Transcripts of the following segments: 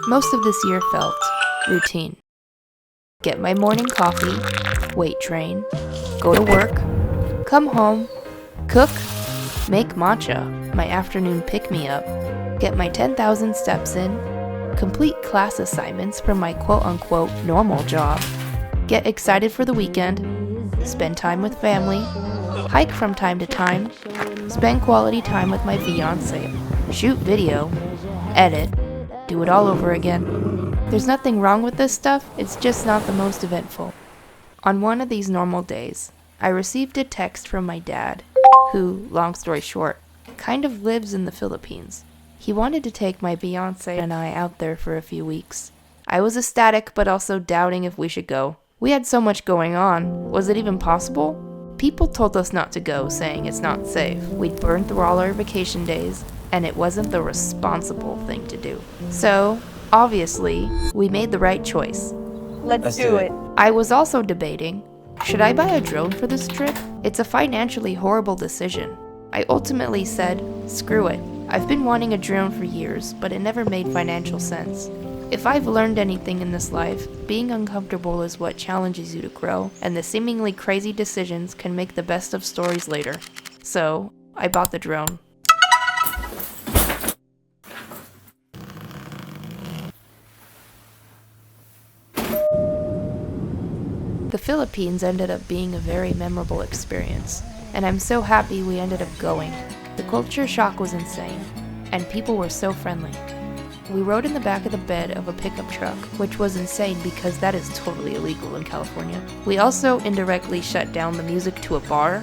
Most of this year felt routine. Get my morning coffee, weight train, go to work, come home, cook, make matcha, my afternoon pick-me-up, get my 10,000 steps in, complete class assignments from my quote-unquote normal job, get excited for the weekend, spend time with family, hike from time to time, spend quality time with my fiancé, shoot video, edit, do it all over again. There's nothing wrong with this stuff, it's just not the most eventful. On one of these normal days, I received a text from my dad, who, long story short, kind of lives in the Philippines. He wanted to take my fiancé and I out there for a few weeks. I was ecstatic, but also doubting if we should go. We had so much going on. Was it even possible? People told us not to go, saying it's not safe. We'd burned through all our vacation days, and it wasn't the responsible thing to do. So, obviously, we made the right choice. Let's do it. I was also debating, should I buy a drone for this trip? It's a financially horrible decision. I ultimately said, screw it. I've been wanting a drone for years, but it never made financial sense. If I've learned anything in this life, being uncomfortable is what challenges you to grow, and the seemingly crazy decisions can make the best of stories later. So, I bought the drone. The Philippines ended up being a very memorable experience, and I'm so happy we ended up going. The culture shock was insane, and people were so friendly. We rode in the back of the bed of a pickup truck, which was insane because that is totally illegal in California. We also indirectly shut down the music to a bar,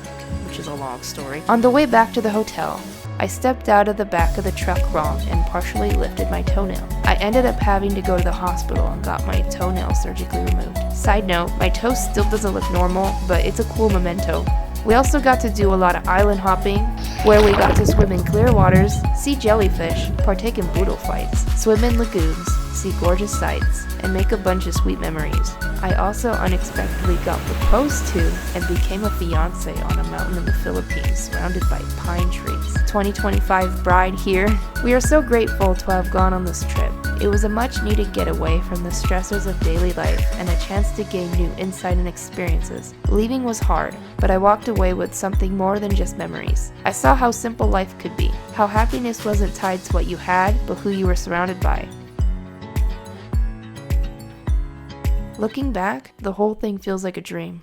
which is a long story. On the way back to the hotel, I stepped out of the back of the truck wrong and partially lifted my toenail. I ended up having to go to the hospital and got my toenail surgically removed. Side note, my toe still doesn't look normal, but it's a cool memento. We also got to do a lot of island hopping, where we got to swim in clear waters, see jellyfish, partake in boodle fights, swim in lagoons, see gorgeous sights, and make a bunch of sweet memories. I also unexpectedly got proposed to and became a fiancé on a mountain in the Philippines surrounded by pine trees. 2025 bride here. We are so grateful to have gone on this trip. It was a much needed getaway from the stressors of daily life and a chance to gain new insight and experiences. Leaving was hard, but I walked away with something more than just memories. I saw how simple life could be, how happiness wasn't tied to what you had, but who you were surrounded by. Looking back, the whole thing feels like a dream.